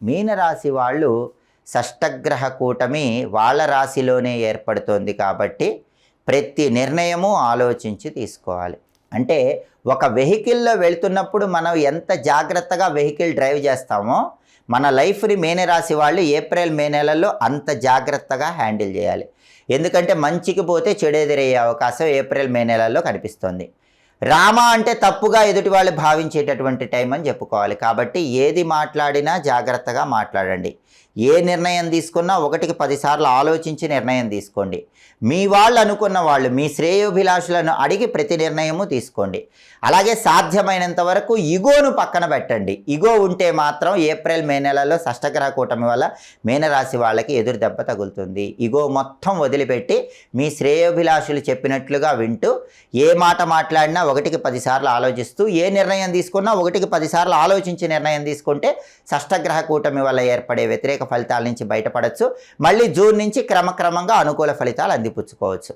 మీనరాశి వాళ్ళు షష్టగ్రహ కూటమి వాళ్ళ రాశిలోనే ఏర్పడుతోంది కాబట్టి ప్రతి నిర్ణయము ఆలోచించి తీసుకోవాలి. అంటే ఒక వెహికల్లో వెళ్తున్నప్పుడు మనం ఎంత జాగ్రత్తగా వెహికల్ డ్రైవ్ చేస్తామో మన లైఫ్ని మీనరాశి వాళ్ళు ఏప్రిల్ మే నెలల్లో అంత జాగ్రత్తగా హ్యాండిల్ చేయాలి. ఎందుకంటే మంచికి పోతే చెడు ఎదురయ్యే అవకాశం ఏప్రిల్ మే నెలల్లో కనిపిస్తుంది. రామ అంటే తప్పుగా ఎదుటి వాళ్ళు భావించేటటువంటి టైం అని చెప్పుకోవాలి. కాబట్టి ఏది మాట్లాడినా జాగ్రత్తగా మాట్లాడండి. ఏ నిర్ణయం తీసుకున్నా 1కి 10 సార్లు ఆలోచించి నిర్ణయం తీసుకోండి. మీ వాళ్ళు అనుకున్న వాళ్ళు మీ శ్రేయోభిలాషులను అడిగి ప్రతి నిర్ణయము తీసుకోండి. అలాగే సాధ్యమైనంత వరకు ఇగోను పక్కన పెట్టండి. ఇగో ఉంటే మాత్రం ఏప్రిల్ మే నెలలో షష్టగ్రహ కూటమి వల్ల మీనరాశి వాళ్ళకి ఎదురు దెబ్బ తగులుతుంది. ఇగో మొత్తం వదిలిపెట్టి మీ శ్రేయోభిలాషులు చెప్పినట్లుగా వింటూ ఏ మాట మాట్లాడినా 1కి 10 సార్లు ఆలోచిస్తూ ఏ నిర్ణయం తీసుకున్నా 1కి 10 సార్లు ఆలోచించి నిర్ణయం తీసుకుంటే షష్టగ్రహ కూటమి వల్ల ఏర్పడే వ్యతిరేక ఫలితాల నుంచి బయటపడవచ్చు. మళ్ళీ జూన్ నుంచి క్రమక్రమంగా అనుకూల ఫలితాలు అందిపుచ్చుకోవచ్చు.